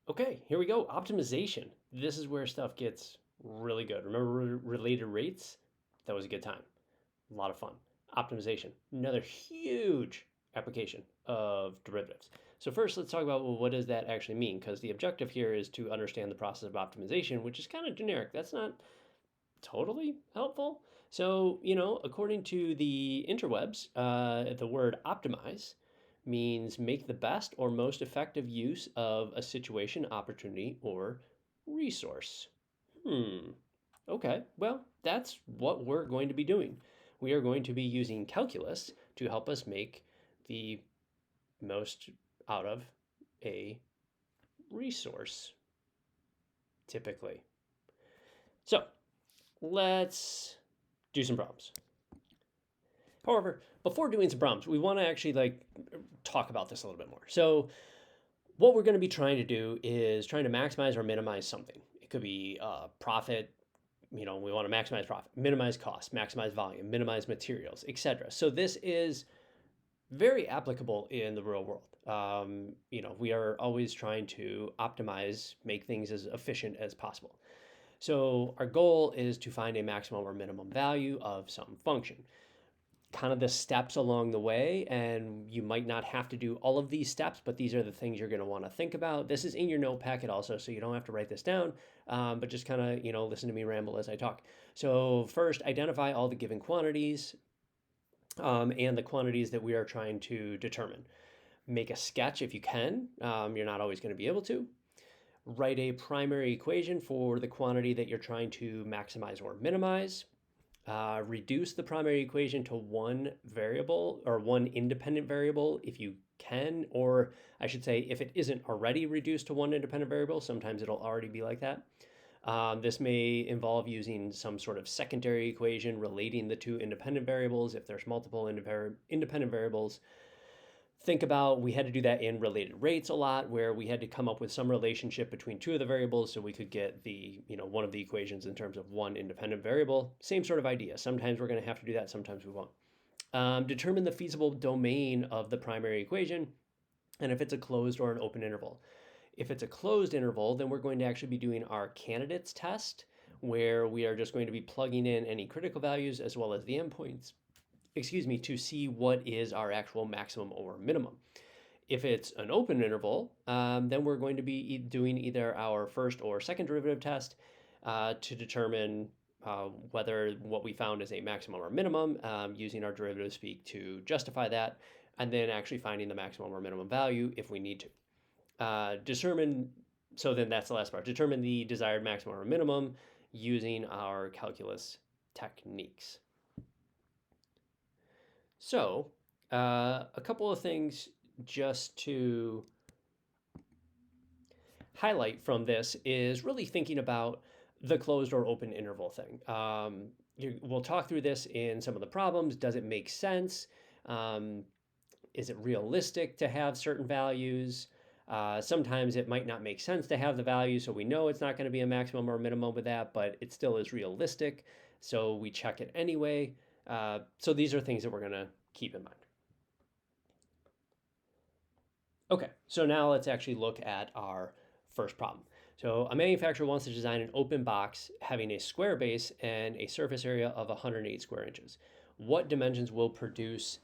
Okay, here we go. Optimization. This is where stuff gets really good. Remember related rates? That was a good time. A lot of fun. Optimization. Another huge application of derivatives. So first, let's talk about, well, what does that actually mean? Because the objective here is to understand the process of optimization, which is kind of generic. That's not totally helpful. So, according to the interwebs, the word optimize means make the best or most effective use of a situation, opportunity, or resource. Hmm. Okay, well, that's what we're going to be doing. We are going to be using calculus to help us make the most out of a resource, typically. So let's do some problems. However, before doing some problems, we want to actually talk about this a little bit more. So what we're going to be trying to do is trying to maximize or minimize something. It could be profit. We want to maximize profit, minimize cost, maximize volume, minimize materials, etc. So this is very applicable in the real world. We are always trying to optimize, make things as efficient as possible. So our goal is to find a maximum or minimum value of some function, kind of the steps along the way. And you might not have to do all of these steps, but these are the things you're going to want to think about. This is in your note packet also, so you don't have to write this down, but just kind of, listen to me ramble as I talk. So first, identify all the given quantities and the quantities that we are trying to determine. Make a sketch if you can. You're not always going to be able to. Write a primary equation for the quantity that you're trying to maximize or minimize. Reduce the primary equation to one variable or one independent variable if you can, or I should say, if it isn't already reduced to one independent variable, sometimes it'll already be like that. This may involve using some sort of secondary equation relating the two independent variables if there's multiple independent variables. Think about, we had to do that in related rates a lot, where we had to come up with some relationship between two of the variables so we could get one of the equations in terms of one independent variable. Same sort of idea. Sometimes we're going to have to do that, sometimes we won't. Determine the feasible domain of the primary equation and if it's a closed or an open interval. If it's a closed interval, then we're going to actually be doing our candidates test, where we are just going to be plugging in any critical values as well as the endpoints, to see what is our actual maximum or minimum. If it's an open interval, then we're going to be doing either our first or second derivative test to determine whether what we found is a maximum or minimum, using our derivative speak to justify that, and then actually finding the maximum or minimum value if we need to. Determine, so then that's the last part, determine the desired maximum or minimum using our calculus techniques. So a couple of things just to highlight from this is really thinking about the closed or open interval thing. We'll talk through this in some of the problems. Does it make sense? Is it realistic to have certain values? Sometimes it might not make sense to have the value, so we know it's not going to be a maximum or minimum with that, but it still is realistic, so we check it anyway. So these are things that we're going to keep in mind. Okay, so now let's actually look at our first problem. So a manufacturer wants to design an open box having a square base and a surface area of 108 square inches. What dimensions will produce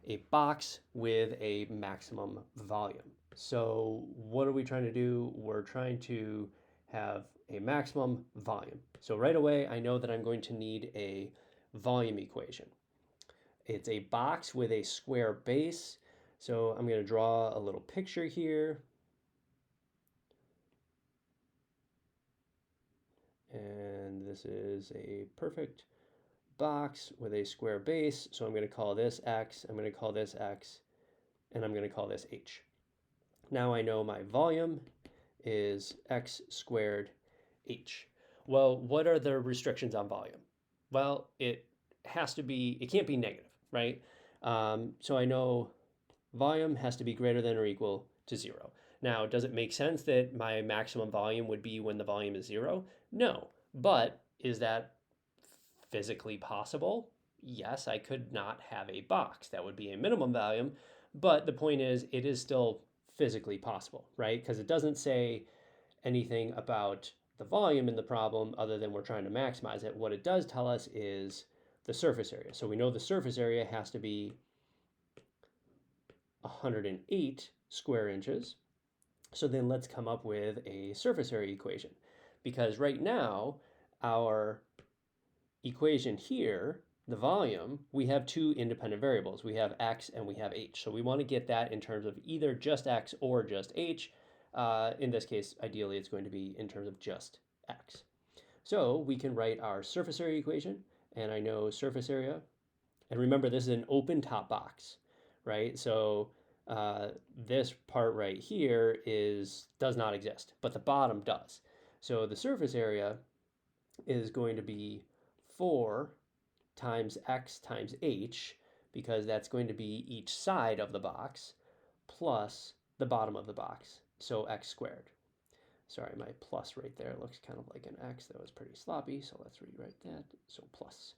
a box with a maximum volume? So what are we trying to do? We're trying to have a maximum volume. So right away, I know that I'm going to need a volume equation. It's a box with a square base. So I'm going to draw a little picture here. And this is a perfect box with a square base. So I'm going to call this X, I'm going to call this X, and I'm going to call this H. Now I know my volume is X squared H. Well, what are the restrictions on volume? Well, it can't be negative, right? So I know volume has to be greater than or equal to 0. Now, does it make sense that my maximum volume would be when the volume is 0? No. But is that physically possible? Yes, I could not have a box. That would be a minimum volume. But the point is, it is still physically possible, right? Because it doesn't say anything about the volume in the problem other than we're trying to maximize it. What it does tell us is the surface area. So we know the surface area has to be 108 square inches. So then let's come up with a surface area equation. Because right now, our equation here, the volume, we have two independent variables. We have x and we have h. So we want to get that in terms of either just x or just h. In this case, ideally, it's going to be in terms of just x. So we can write our surface area equation, and I know surface area, and remember this is an open top box, right? So this part right here does not exist, but the bottom does. So the surface area is going to be 4 times x times h, because that's going to be each side of the box, plus the bottom of the box, so x squared. Sorry, my plus right there looks kind of like an x. That was pretty sloppy, so let's rewrite that. So plus.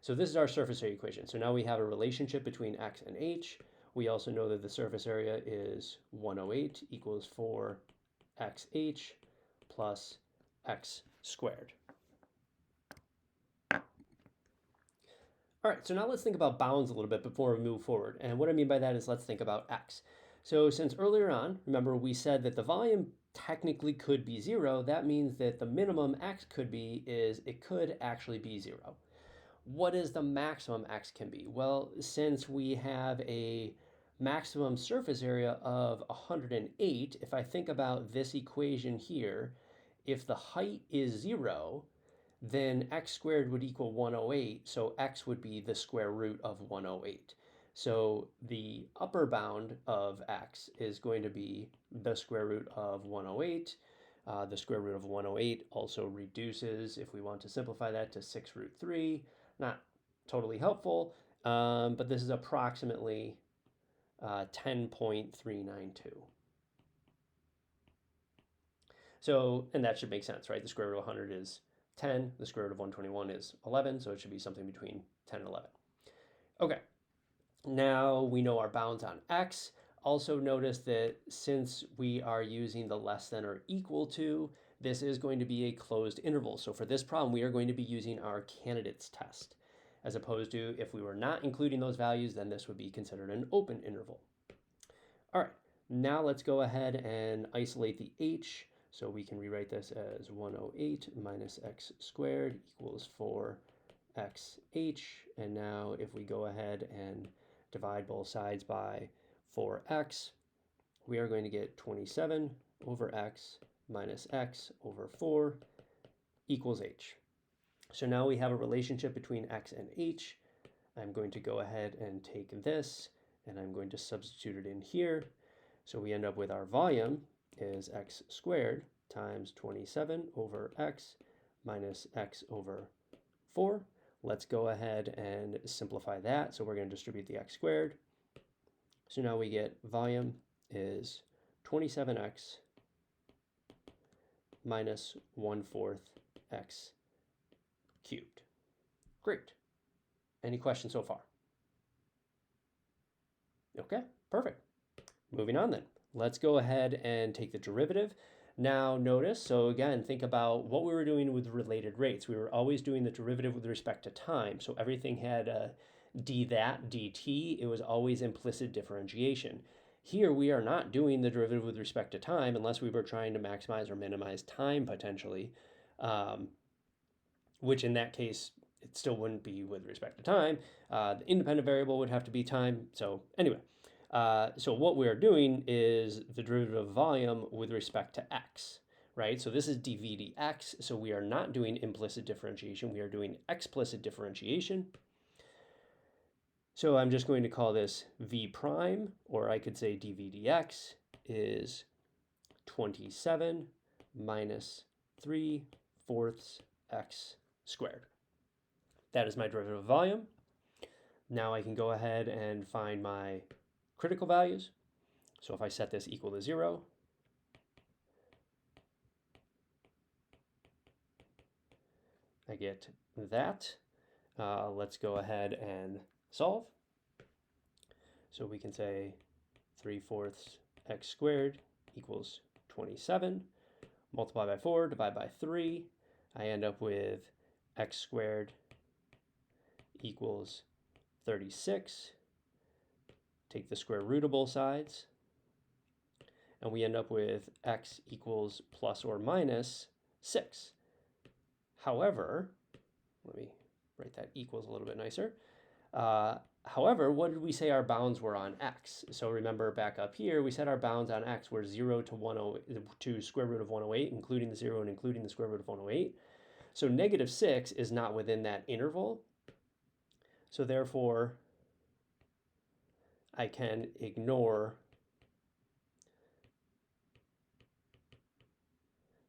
So this is our surface area equation. So now we have a relationship between x and h. We also know that the surface area is 108 equals 4xh plus x squared. All right, so now let's think about bounds a little bit before we move forward. And what I mean by that is let's think about x. So since earlier on, remember we said that the volume technically could be 0, that means that the minimum x could be is it could actually be 0. What is the maximum x can be? Well, since we have a maximum surface area of 108, if I think about this equation here, if the height is 0, then x squared would equal 108, so x would be the square root of 108. So the upper bound of x is going to be the square root of 108. The square root of 108 also reduces, if we want to simplify that, to 6 root 3. Not totally helpful, but this is approximately 10.392. So, and that should make sense, right? The square root of 100 is 10, the square root of 121 is 11, so it should be something between 10 and 11. Okay, now we know our bounds on x. Also notice that since we are using the less than or equal to, this is going to be a closed interval. So for this problem, we are going to be using our candidates test, as opposed to if we were not including those values, then this would be considered an open interval. All right, now let's go ahead and isolate the h. So we can rewrite this as 108 minus x squared equals 4xh. And now if we go ahead and divide both sides by 4x, we are going to get 27 over x minus x over 4 equals h. So now we have a relationship between x and h. I'm going to go ahead and take this, and I'm going to substitute it in here. So we end up with our volume is x squared times 27 over x minus x over 4. Let's go ahead and simplify that. So we're going to distribute the x squared. So now we get volume is 27x minus 1/4 x cubed. Great. Any questions so far? Okay, perfect. Moving on then. Let's go ahead and take the derivative. Now notice, so again, think about what we were doing with related rates. We were always doing the derivative with respect to time. So everything had d that, dt. It was always implicit differentiation. Here we are not doing the derivative with respect to time unless we were trying to maximize or minimize time potentially, which in that case, it still wouldn't be with respect to time. The independent variable would have to be time. So anyway, so what we're doing is the derivative of volume with respect to x, right? So this is dv dx, so we are not doing implicit differentiation, we are doing explicit differentiation. So I'm just going to call this v prime, or I could say dv dx is 27 minus 3/4 x squared. That is my derivative of volume. Now I can go ahead and find my critical values. So if I set this equal to 0, I get that. Let's go ahead and solve. So we can say 3/4 x squared equals 27. multiply by 4, divide by 3. I end up with x squared equals 36. Take the square root of both sides. And we end up with x equals plus or minus 6. However, let me write that equals a little bit nicer. However, what did we say our bounds were on x? So remember back up here, we said our bounds on x were 0 to square root of 108, including the 0 and including the square root of 108. So negative 6 is not within that interval. So therefore, I can ignore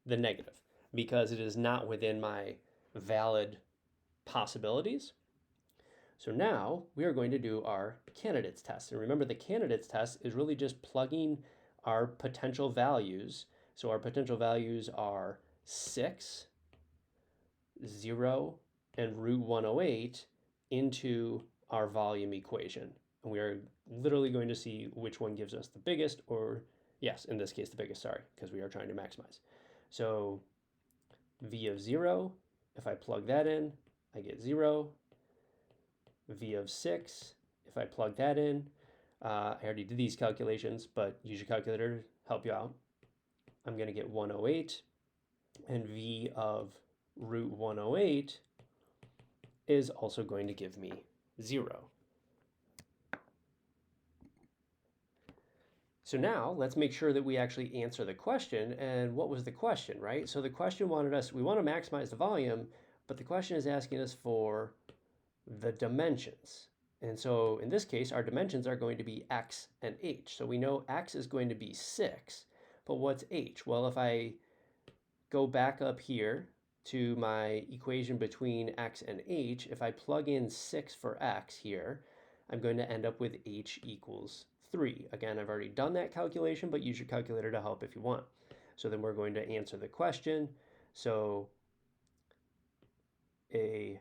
the negative because it is not within my valid possibilities. So now we are going to do our candidates test. And remember, the candidates test is really just plugging our potential values. So our potential values are 6, 0, and root 108 into our volume equation. And we are literally going to see which one gives us the biggest, or yes, in this case, the biggest, sorry, because we are trying to maximize. So v of 0, if I plug that in, I get 0. V of 6, if I plug that in, I already did these calculations, but use your calculator to help you out. I'm going to get 108, and V of root 108 is also going to give me 0. So now let's make sure that we actually answer the question. And what was the question, right? So the question wanted us, we want to maximize the volume, but the question is asking us for the dimensions. And so in this case, our dimensions are going to be x and h. So we know x is going to be 6, but what's h? Well, if I go back up here to my equation between x and h, if I plug in 6 for x here, I'm going to end up with h equals 3. Again, I've already done that calculation, but use your calculator to help if you want. So then we're going to answer the question. So a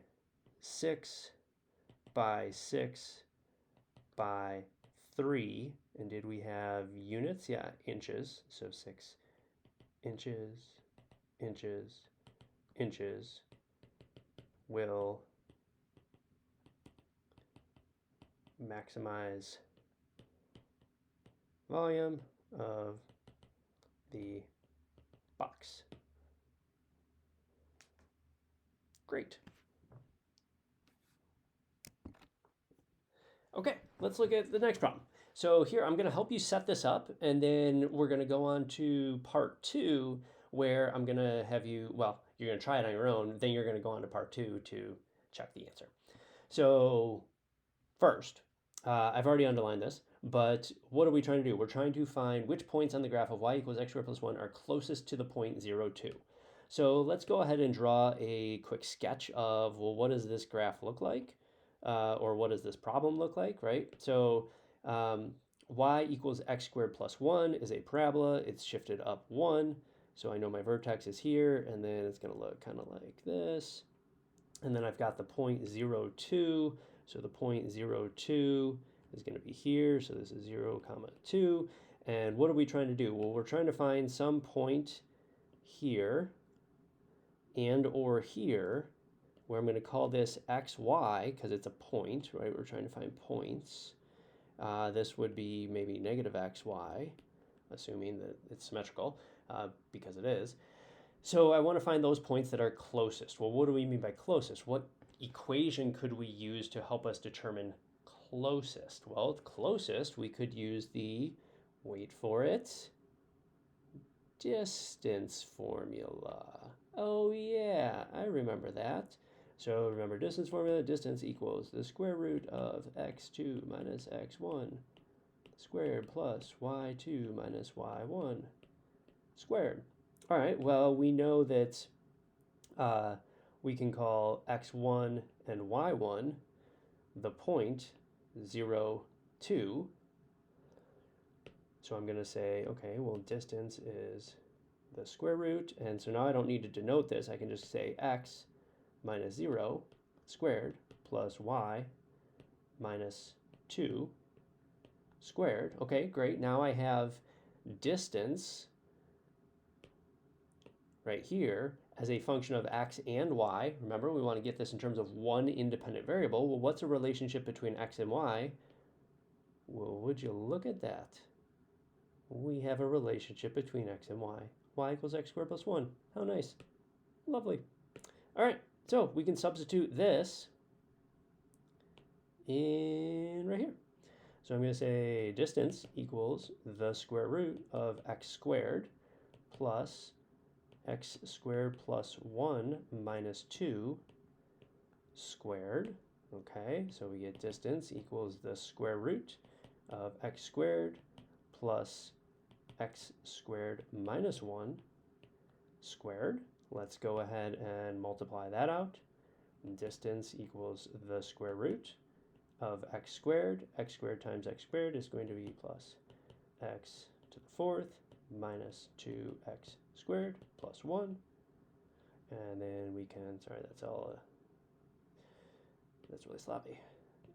6 by 6 by 3, and did we have units? Yeah, inches. So 6 inches, inches, inches will maximize volume of the box. Great. Okay, let's look at the next problem. So here, I'm going to help you set this up, and then we're going to go on to part 2, where I'm going to have you, well, you're going to try it on your own, then you're going to go on to part 2 to check the answer. So first, I've already underlined this, but what are we trying to do? We're trying to find which points on the graph of y equals x squared plus 1 are closest to the point 0, 2. So let's go ahead and draw a quick sketch of, well, what does this graph look like? Or what does this problem look like, right? So y equals x squared plus 1 is a parabola. It's shifted up 1. So I know my vertex is here, and then it's going to look kind of like this. And then I've got the point 0, 2. So the point 0, 2 is going to be here. So this is 0, 2. And what are we trying to do? Well, we're trying to find some point here and or here, where I'm going to call this xy because it's a point, right? We're trying to find points. This would be maybe negative xy, assuming that it's symmetrical, because it is. So I want to find those points that are closest. Well, what do we mean by closest? What equation could we use to help us determine closest? Well, closest, we could use the, wait for it, distance formula. Oh yeah, I remember that. So remember distance formula, distance equals the square root of x2 minus x1 squared plus y2 minus y1 squared. All right, well, we know that we can call x1 and y1 the point 0, 2. So I'm going to say, okay, well, distance is the square root. And so now I don't need to denote this. I can just say x minus 0 squared plus y minus 2 squared. Okay, great. Now I have distance right here as a function of x and y. Remember, we want to get this in terms of one independent variable. Well, what's a relationship between x and y? Well, would you look at that? We have a relationship between x and y. Y equals x squared plus 1. How nice. Lovely. All right, so we can substitute this in right here. So I'm going to say distance equals the square root of x squared plus x squared plus 1 minus 2 squared. Okay, so we get distance equals the square root of x squared plus x squared minus 1 squared. Let's go ahead and multiply that out. Distance equals the square root of x squared. X squared times x squared is going to be plus x to the fourth minus 2x squared plus 1. And then we can, sorry, that's all, that's really sloppy.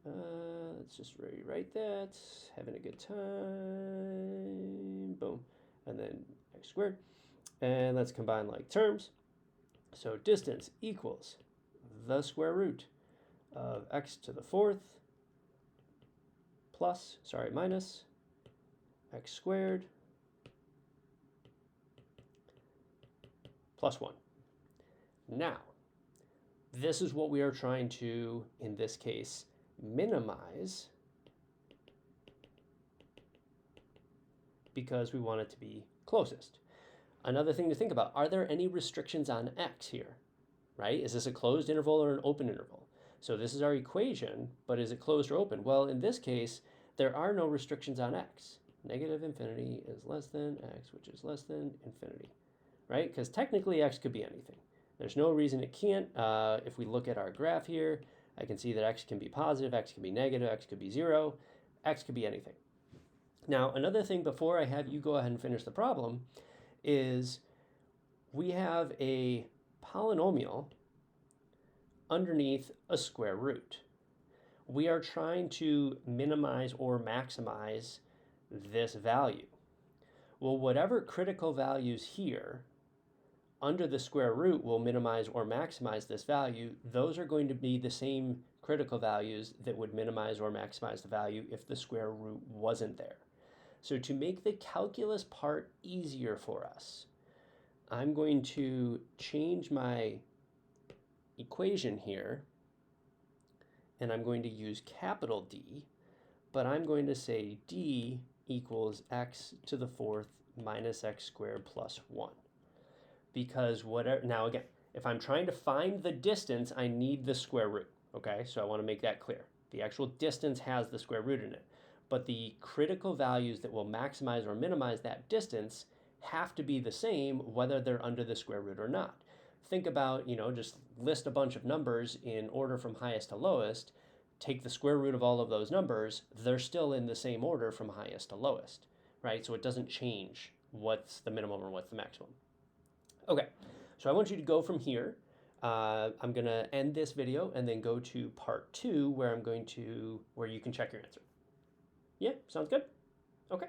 Let's just rewrite that. Having a good time. Boom. And then x squared. And let's combine like terms. So distance equals the square root of x to the fourth plus, sorry, minus x squared plus 1. Now, this is what we are trying to, in this case, minimize because we want it to be closest. Another thing to think about, are there any restrictions on x here, right? Is this a closed interval or an open interval? So this is our equation, but is it closed or open? Well, in this case, there are no restrictions on x. Negative infinity is less than x, which is less than infinity, right? Because technically x could be anything. There's no reason it can't. If we look at our graph here, I can see that x can be positive, x can be negative, x could be 0, x could be anything. Now, another thing before I have you go ahead and finish the problem is we have a polynomial underneath a square root. We are trying to minimize or maximize this value. Well, whatever critical values here under the square root will minimize or maximize this value, those are going to be the same critical values that would minimize or maximize the value if the square root wasn't there. So to make the calculus part easier for us, I'm going to change my equation here, and I'm going to use capital D, but I'm going to say D equals x to the fourth minus x squared plus 1. Because whatever, now again, if I'm trying to find the distance, I need the square root, okay? So I want to make that clear. The actual distance has the square root in it, but the critical values that will maximize or minimize that distance have to be the same whether they're under the square root or not. Think about, just list a bunch of numbers in order from highest to lowest, take the square root of all of those numbers, they're still in the same order from highest to lowest, right? So it doesn't change what's the minimum or what's the maximum. Okay, so I want you to go from here. I'm gonna end this video and then go to part 2 where you can check your answer. Yeah, sounds good? Okay.